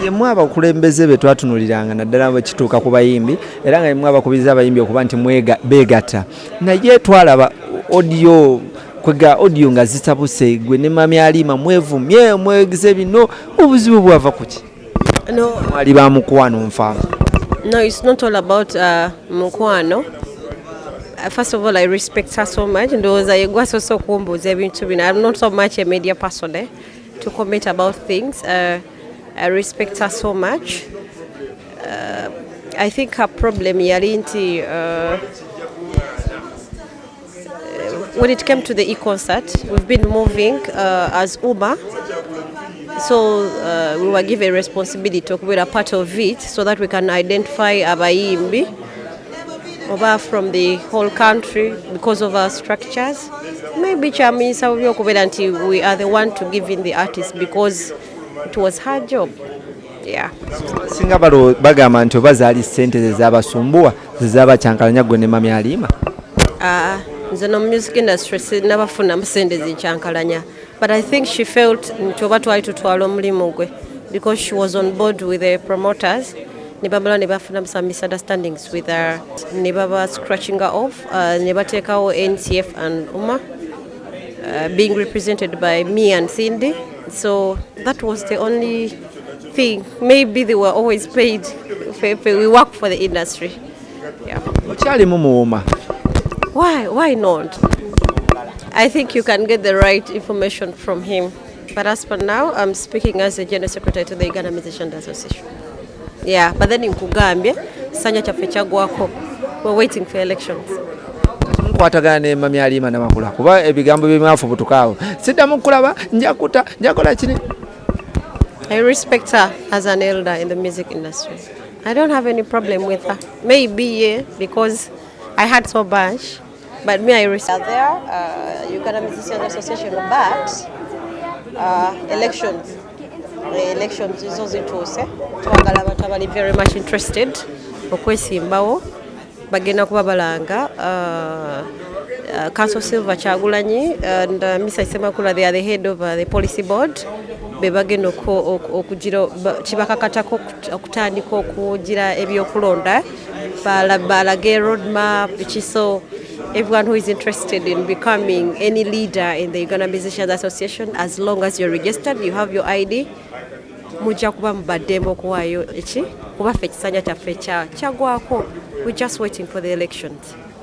Yemmwe abakulembeze be twatunuliranga naddala bwe kituuka ku bayimbi era nga yemmwe abakubiriza abayimbi okuba nti beegatta naye twalaba audio kwega audio nga zitabuse gwe ne Mami Alima mwevumye mwegize bino obuzibu bwava kuki No, mwali ba mukwano nfa no, it's not all about mukwano. First of all, I respect her so much. And those I was also kumbuza ebintu bino. I'm not so much a media person to comment about things. I respect her so much. I think her problem yali nti when it came to the e-concert, we've been moving as Uber. So we were given responsibility to be a part of it so that we can identify abayimbi over from the whole country because of our structures. Maybe until we are the one to give in the artist because it was her job. Yeah. Singa bagamba nti bazaali ssente zezabasumbuwa zezabacyankalanya gwe ne Mami Alima. Nze no music industry sinabafuna ssente zincyankalanya. But I think she felt nti oba twali tutwala omulimu gwe because she was on board with the promoters. Nebabala nebafuna some misunderstandings with her. Nebaba scratching her off. Nebatekawo NCF and Uma being represented by me and Cindy. So that was the only thing. Maybe they were always paid. We work for the industry. Yeah. Why not? I think you can get the right information from him. But as for now, I'm speaking as the General Secretary to the Uganda Musicians Association. Yeah, but then in Kugambia, Sanya Chafechagwako, we're waiting for elections. Kwatagana ne Mami Alima Namakula kuba ebigambo bimaafu butukawo sidda mukulaba njakola kini. I respect her as an elder in the music industry. I don't have any problem with her. Maybe because I had so much, but me I respect there. Uganda Musicians Association, but elections. The elections is also interesting. Twagala abantu abali very much interested okwesimbawo bagenda kubabalanga Council Silver Chagulanyi and Mr. Namakula, they are the head of the policy board. Bebagenda okujira kibakakatako okutandika okugira ebyokulonda balage roadmap so everyone who is interested in becoming any leader in the Uganda Musicians Association, as long as you're registered, you have your ID, mujja kuba mubaddembe okuwaayo kuba ffe ekisanja kyaffe kyagwako. We're just waiting for the elections.